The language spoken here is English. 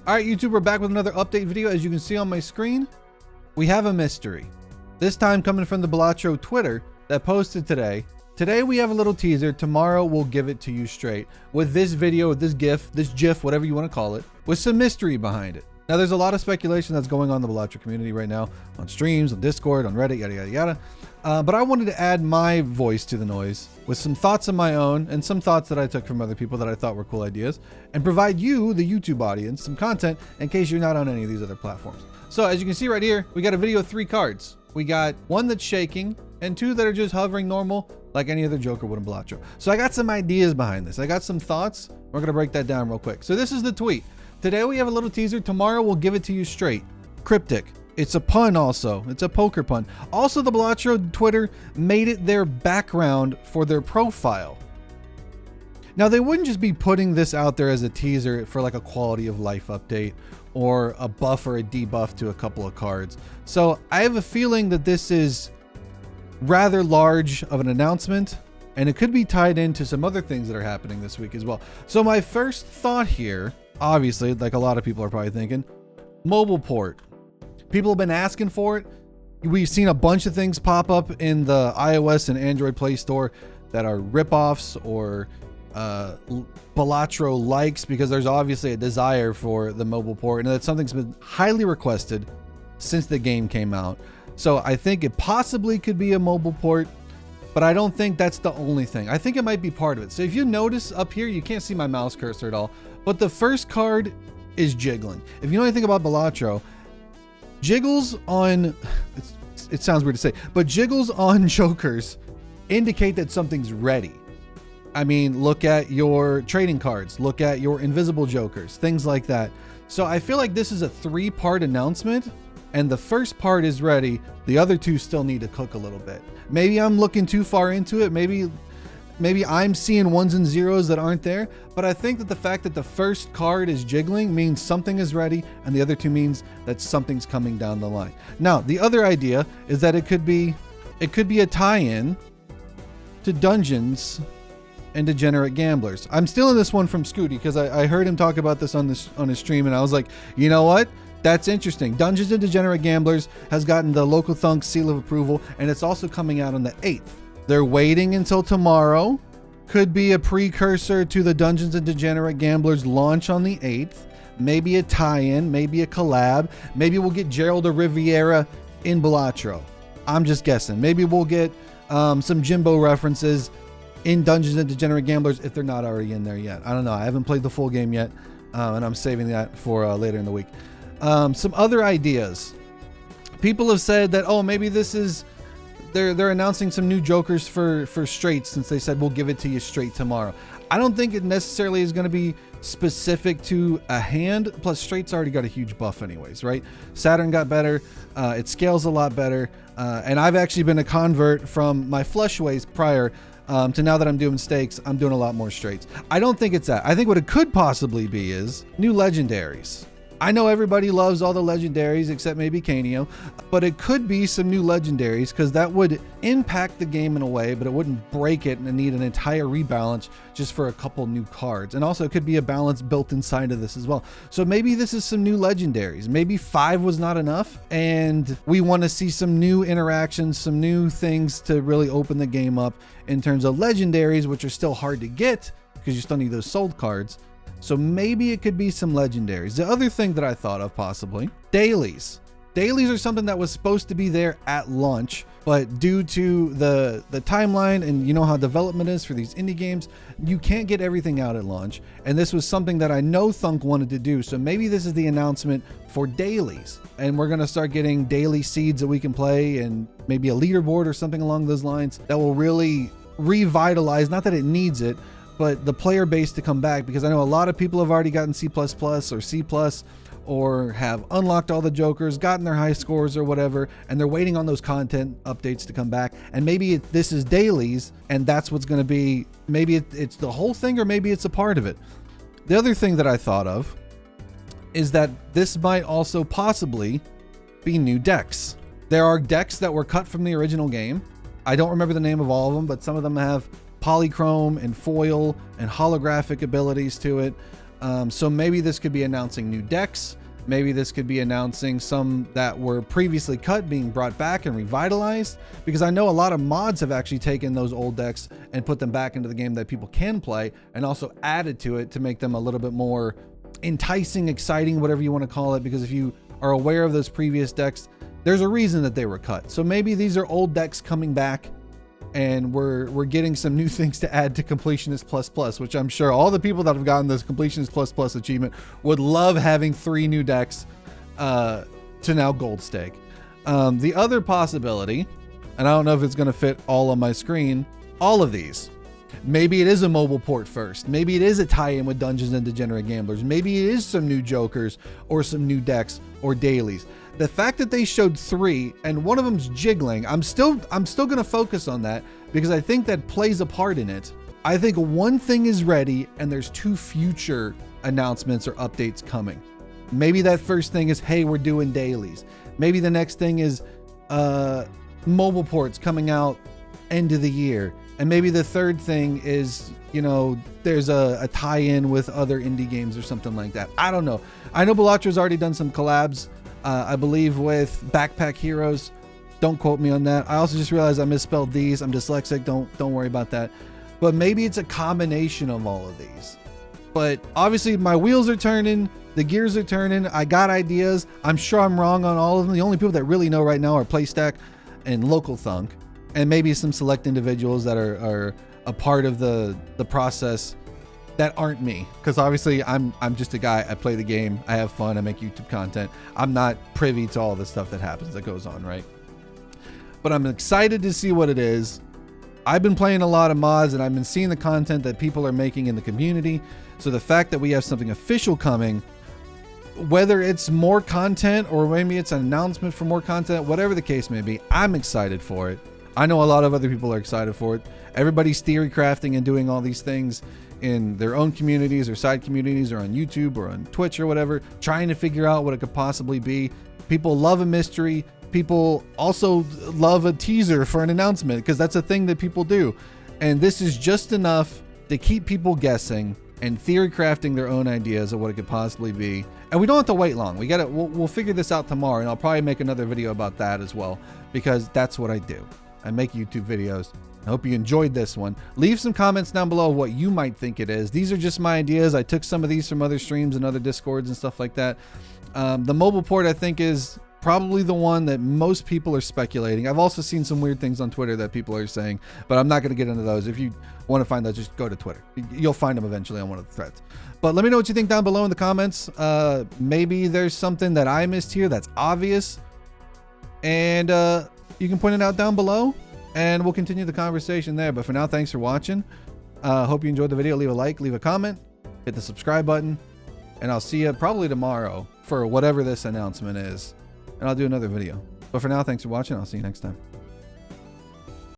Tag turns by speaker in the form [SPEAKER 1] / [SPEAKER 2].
[SPEAKER 1] All right, YouTube, we're back with another update video. As you can see on my screen, we have a mystery. This time coming from the Balatro Twitter that posted today. Today we have a little teaser. Tomorrow we'll give it to you straight with this video, with this GIF, whatever you want to call it, with some mystery behind it. Now there's a lot of speculation that's going on in the Balatro community right now, on streams, on Discord, on Reddit, yada, yada, yada. But I wanted to add my voice to the noise with some thoughts of my own and some thoughts that I took from other people that I thought were cool ideas, and provide you, the YouTube audience, some content in case you're not on any of these other platforms. So as you can see right here, we got a video of 3 cards. We got one that's shaking and 2 that are just hovering normal like any other Joker would in Balatro. So I got some ideas behind this. I got some thoughts. We're gonna break that down real quick. So this is the tweet. Today we have a little teaser. Tomorrow we'll give it to you straight. Cryptic. It's a pun also. It's a poker pun. Also, the Balatro Twitter made it their background for their profile. Now, they wouldn't just be putting this out there as a teaser for like a quality of life update or a buff or a debuff to a couple of cards. So I have a feeling that this is rather large of an announcement, and it could be tied into some other things that are happening this week as well. So my first thought here, obviously, like a lot of people are probably thinking, mobile port. People have been asking for it. We've seen a bunch of things pop up in the iOS and Android Play Store that are ripoffs or Balatro likes, because there's obviously a desire for the mobile port, and that's something that's been highly requested since the game came out. So I think it possibly could be a mobile port, but I don't think that's the only thing. I think it might be part of it. So if you notice up here, you can't see my mouse cursor at all, but the first card is jiggling. If you know anything about Balatro, jiggles on, it sounds weird to say, but jiggles on Jokers indicate that something's ready. I mean, look at your trading cards, look at your invisible Jokers, things like that. So I feel like this is a 3-part announcement, and the first part is ready. The other 2 still need to cook a little bit. Maybe I'm looking too far into it. Maybe I'm seeing 1s and 0s that aren't there, but I think that the fact that the first card is jiggling means something is ready, and the other 2 means that something's coming down the line. Now, the other idea is that it could be a tie-in to Dungeons and Degenerate Gamblers. I'm stealing this one from Scooty because I heard him talk about this on his stream, and I was like, you know what? That's interesting. Dungeons and Degenerate Gamblers has gotten the Local Thunk seal of approval, and it's also coming out on the 8th. They're waiting until tomorrow. Could be a precursor to the Dungeons and Degenerate Gamblers launch on the 8th. Maybe a tie-in, maybe a collab. Maybe we'll get Gerald or Riviera in Balatro. I'm just guessing. Maybe we'll get some Jimbo references in Dungeons and Degenerate Gamblers if they're not already in there yet. I don't know. I haven't played the full game yet, and I'm saving that for later in the week. Some other ideas. People have said that, oh, maybe this is... They're announcing some new Jokers for straight, since they said we'll give it to you straight tomorrow. I don't think it necessarily is going to be specific to a hand. Plus, straight's already got a huge buff anyways, right? Saturn got better. It scales a lot better. And I've actually been a convert from my flush ways prior to now that I'm doing stakes. I'm doing a lot more straights. I don't think it's that. I think what it could possibly be is new legendaries. I know everybody loves all the legendaries except maybe Canio, but it could be some new legendaries, because that would impact the game in a way, but it wouldn't break it and need an entire rebalance just for a couple new cards. And also it could be a balance built inside of this as well. So maybe this is some new legendaries. Maybe 5 was not enough, and we want to see some new interactions, some new things to really open the game up in terms of legendaries, which are still hard to get because you still need those sold cards. So maybe it could be some legendaries. The other thing that I thought of possibly, dailies. Dailies are something that was supposed to be there at launch, but due to the timeline, and you know how development is for these indie games, you can't get everything out at launch. And this was something that I know Thunk wanted to do. So maybe this is the announcement for dailies, and we're going to start getting daily seeds that we can play, and maybe a leaderboard or something along those lines that will really revitalize, not that it needs it, but the player base to come back, because I know a lot of people have already gotten C++ or C+, or have unlocked all the Jokers, gotten their high scores or whatever, and they're waiting on those content updates to come back. And maybe this is dailies, and that's what's going to be, maybe it's the whole thing, or maybe it's a part of it. The other thing that I thought of is that this might also possibly be new decks. There are decks that were cut from the original game. I don't remember the name of all of them, but some of them have polychrome and foil and holographic abilities to it. So maybe this could be announcing new decks. Maybe this could be announcing some that were previously cut being brought back and revitalized, because I know a lot of mods have actually taken those old decks and put them back into the game that people can play, and also added to it to make them a little bit more enticing, exciting, whatever you want to call it. Because if you are aware of those previous decks, there's a reason that they were cut. So maybe these are old decks coming back, and we're getting some new things to add to Completionist Plus Plus, which I'm sure all the people that have gotten this Completionist Plus Plus achievement would love, having 3 new decks to now gold stake. The other possibility, and I don't know if it's going to fit all on my screen, all of these. Maybe it is a mobile port first. Maybe it is a tie-in with Dungeons and Degenerate Gamblers. Maybe it is some new jokers or some new decks or dailies. The fact that they showed 3 and one of them's jiggling, I'm still going to focus on that, because I think that plays a part in it. I think one thing is ready and there's 2 future announcements or updates coming. Maybe that first thing is, hey, we're doing dailies. Maybe the next thing is mobile ports coming out end of the year. And maybe the third thing is, you know, there's a tie-in with other indie games or something like that. I don't know. I know Balatro's already done some collabs, I believe with Backpack Heroes. Don't quote me on that. I also just realized I misspelled these. I'm dyslexic. Don't worry about that. But maybe it's a combination of all of these. But obviously my wheels are turning. The gears are turning. I got ideas. I'm sure I'm wrong on all of them. The only people that really know right now are PlayStack and Local Thunk, and maybe some select individuals that are a part of the process that aren't me, because obviously I'm just a guy. I play the game, I have fun, I make YouTube content. I'm not privy to all the stuff that happens, that goes on, right? But I'm excited to see what it is. I've been playing a lot of mods, and I've been seeing the content that people are making in the community. So the fact that we have something official coming, whether it's more content or maybe it's an announcement for more content, whatever the case may be, I'm excited for it. I know a lot of other people are excited for it. Everybody's theory crafting and doing all these things in their own communities or side communities or on YouTube or on Twitch or whatever, trying to figure out what it could possibly be. People love a mystery. People also love a teaser for an announcement, because that's a thing that people do. And this is just enough to keep people guessing and theory crafting their own ideas of what it could possibly be. And we don't have to wait long. We'll figure this out tomorrow, and I'll probably make another video about that as well, because that's what I do. I make YouTube videos. I hope you enjoyed this one. Leave some comments down below what you might think it is. These are just my ideas. I took some of these from other streams and other Discords and stuff like that. The mobile port, I think, is probably the one that most people are speculating. I've also seen some weird things on Twitter that people are saying, but I'm not going to get into those. If you want to find those, just go to Twitter. You'll find them eventually on one of the threads. But let me know what you think down below in the comments. Maybe there's something that I missed here that's obvious, and you can point it out down below, and we'll continue the conversation there. But for now, thanks for watching. Hope you enjoyed the video. Leave a like, leave a comment, hit the subscribe button, and I'll see you probably tomorrow for whatever this announcement is, and I'll do another video. But for now, thanks for watching. I'll see you next time.